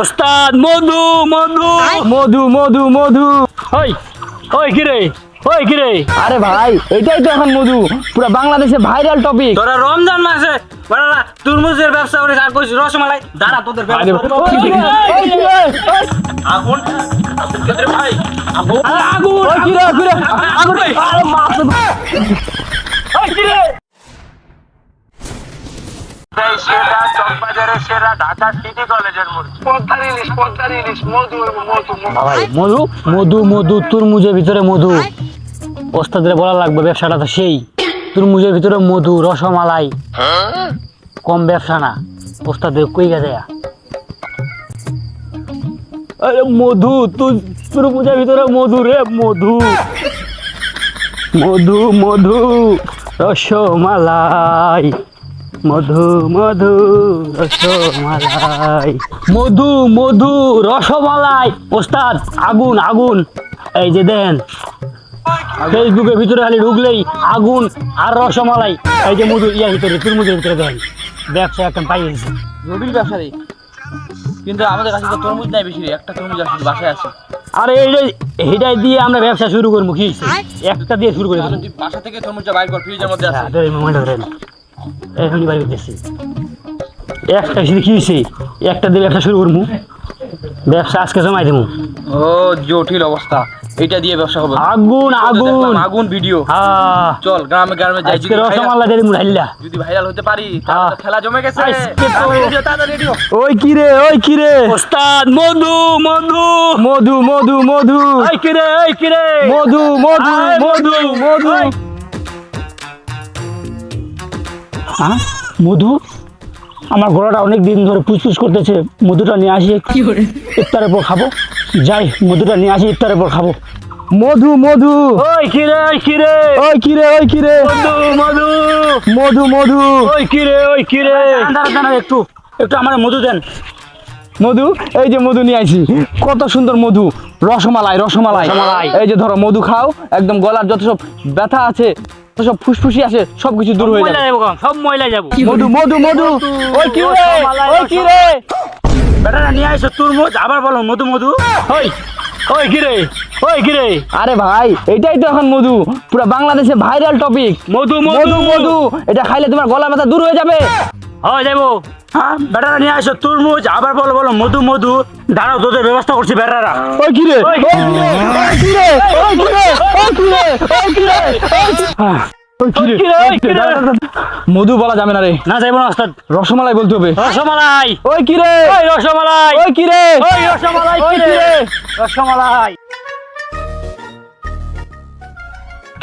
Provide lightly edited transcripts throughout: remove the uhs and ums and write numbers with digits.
ওস্তাদ মধু মধু মধু মধু মধু। ওই ওই কিরে ওই কিরে আরে ভাই এটাই তো এখন মধু পুরো বাংলাদেশে ভাইরাল টপিক। তোরা রমজান মাসে বড়রা তুরমুজের ব্যবসা করে আর কইছিস রসমালাই দাঁড়া তোদের আগুন ভাই আগুন আগুন ওই কিরে কিরে আগুন আরে মাছ ওই কিরে সেরা চকবাজারের সেরা ঢাকা সিটি কলেজের পদ্মার ইলিশ মধু ভাই মধু মধু মধু তুরমুজের ভিতরে মধু। ওস্তাদের বলা লাগবে ব্যবসাটা তো সেই তুরমুজের ভিতরে মধু রসমালাই কম ব্যবসা না। ওস্তাদের কই গেছে আরে মধু তুরমুজের ভিতরে মধু রে মধু মধু মধু রসমালাই মধু মধু রসমালাই মধু মধু রসমালাই। ওস্তাদ আগুন আগুন এই যে দেন ফেসবুকের ভিতরে খালি ঢুকলেই আগুন আর রসমালাই এই যে মধু ইয়ার ভিতরে তুরমুজের ভিতরে দেন ব্যবসা একটা পাই গেছে জটিল ব্যবসা রে, কিন্তু আমাদের কাছে তো তরমুজ নাই বেশি রে, একটা তরমুজ আছে বাসায় আছে। আরে এইটাই দিয়ে আমরা ব্যবসা শুরু করবো কি একটা দিয়ে শুরু করে দেবো। তুই বাসা থেকে তরমুজটা বাইর কর, ফ্রিজের মধ্যে আছে। এখনই বাড়ি করতেছি একটা কি হয়েছে একটা দিয়ে ব্যবসা শুরু করবো ব্যবসা আজকে জমাই দেবো। ও জটিল অবস্থা, এইটা দিয়ে ব্যবসা হবে। আগুন আগুন আগুন ভিডিও। হ্যাঁ চল গ্রামে গ্রামে যাই, আজকে রসমালাই দিয়ে মুড়াইলা যদি ভাইরাল হতে পারি তাহলে তো খেলা জমে গেছে। আজকে তো- তাড়াতাড়ি রেডিও। ওই কিরে ওই কিরে ওস্তাদ মধু মধু মধু মধু মধু ওই কিরে ওই কিরে মধু মধু আয় মধু মধু ওই। হ্যাঁ মধু আমার গলাটা অনেক দিন ধরে ফুসফুস করতেছে। মধুটা নিয়ে আসি ইফতারের পর খাবো। যাই মধুটা নিয়ে আসি ইফতারের পর খাবো। মধু মধু ওই কিরে ওই কিরে ওই কিরে ওই কিরে মধু মধু মধু মধু ওই কিরে ওই কিরে দাঁড়া দাঁড়া একটু একটু আমার মধু দেন। মধু এই যে মধু নিয়ে আইছি কত সুন্দর মধু রসমালাই রসমালাই রসমালাই। এই যে ধরো মধু খাও একদম গলার যত সব ব্যথা আছে যত সব ফুসফুসি আছে সবকিছু দূর হয়ে ময়লা যাবে। যাবো সব ময়লা যাবো মধু মধু মধু ওই কি রে রসমালাই, ওই কি রে বেটারা নিয়ে আইসো তুরমুজ আবার বলো মধু মধু ওই ওই কিরে ওই কিরে আরে ভাই এটাই তো এখন মধু পুরো বাংলাদেশে ভাইরাল টপিক। মধু মধু মধু এটা খাইলে তোমার গলা ব্যথা দূর হয়ে যাবে। হয় যাবো হ্যাঁ বেটারা নিয়ে আইসো তুরমুজ আবার বলো বলো মধু মধু দাঁড়াও তোদের ব্যবস্থা করছি বেটারা ওই কি রে ওই ওই কি রে ওই কি রে ওই কি রে ওই কি রে ওই কি রে ওই কি রে? মধু বলা যাবে না রে, না যাইবো না ওস্তাদ রসমালাই বলতে হবে। রসমালাই ওই কি রে ওই রসমালাই ওই কি রে ওই রসমালাই ওই কি রে রসমালাই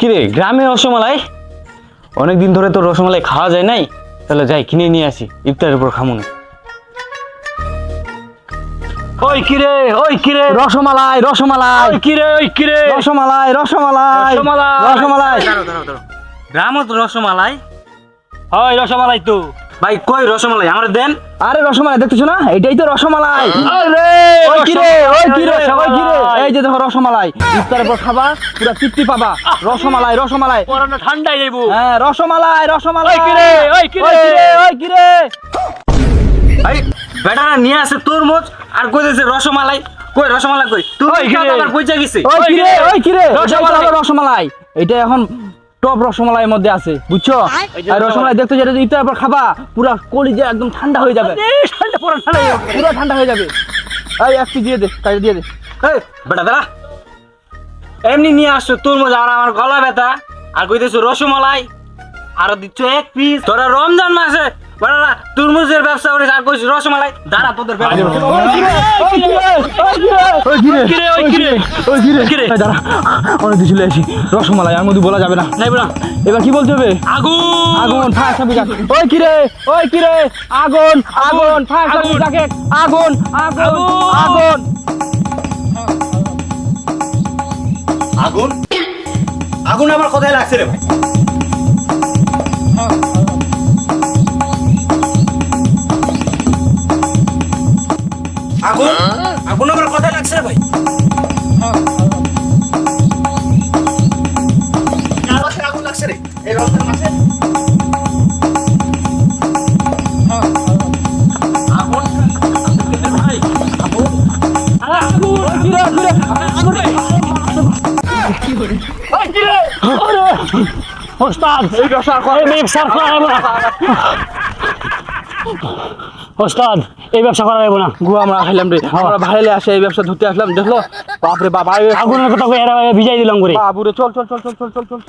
কি রে গ্রামে রসমালাই অনেক দিন ধরে তো রসমালাই খাওয়া যায় নাই, তাহলে যাই কিনে নিয়ে আসি ইফতারের উপর খামু না। ওই কিরে ওই কিরে রসমালাই রসমালাই ওই কিরে ওই কিরে রসমালাই রসমালাই রসমালাই গ্রামত রসমালাই হয় রসমালাই তো ভাই কই রসমালাই আমরা দেন আরে রসমালাই দেখতেছো না এটাই তো রসমালাই। আরে ওই কি রে ওই কি রে ওই কি রে রসমালাই। এই যে দেখো রসমালাই ইফতারের পর খাবা পুরো তৃপ্তি পাবা। রসমালাই রসমালাই পরানো ঠান্ডায় যাইবো হ্যাঁ রসমালাই রসমালাই ওই কি রে, ওই কি রে? ওই কি রে ওই কি রে ভাই বেটারা নিয়ে আসে তরমুজ আর কইতেছে রসমালাই কই রসমালাই কই তুই ওই কি রে? আবার কইচা গেছে ওই কি রে ওই কি রে রসমালাই। রসমালাই এটা এখন টপ রসমালাইয়ের মধ্যে আছে বুঝছো। এই যে আর রসমালাই দেখতে যেটা ইফতারের পর খাবা পুরা কলিজা একদম ঠান্ডা হয়ে যাবে ঠান্ডা পড়া ঠান্ডা হয়ে যাবে। পুরো ঠান্ডা হয়ে যাবে। এই একটু দিয়ে দে কাইটা দিয়ে দে। এই বেটা দাঁড়া এমনি নিয়ে আসছো তরমুজ আর আমার গলা ব্যথা আর কইতেছো রসমালাই আর দিচ্ছ এক পিস তোরা রমজান মাসে বেটারা তরমুজের ব্যবসা করে আর কইছিস রসমালাই দাঁড়া তোদের ব্যবসা ওই কি রে ওই কি রে ওই কি রে কিরে, ওই কিরে? ওই কি রে কিরে? এই দাঁড়া অনেক কিছু চলে আসি রসমালাই আর মধু বলা যাবে না। যাইবো না এবার কি বলতে হবে আগুন আগুন ফায়ার সার্ভিস ওই কি রে ওই কি রে আগুন আগুন ফায়ার সার্ভিস জ্যাকেট আগুন আগুন আগুন আগুন আগুন আবার কোথায় লাগছে রে ভাই আগুন আগুন আবার কোথায় লাগছে রে ভাই আগুন লাগছে রে এই রমজান মাসে আগুন ভাই আরে ওস্তাদ এই ব্যবসা আর এই ব্যবসা করা যাবে না ওস্তাদ এই ব্যবসা করা যাবে না গু আমরা খাইলাম রে আমরা ভাইলে আসে এই ব্যবসা ধরতে আসলাম দেখলো বাপরে বাবা আগুনের কথা কই এরা ভিজাই দিলাম করে বাবুরে চল চল চল চল চল চল চল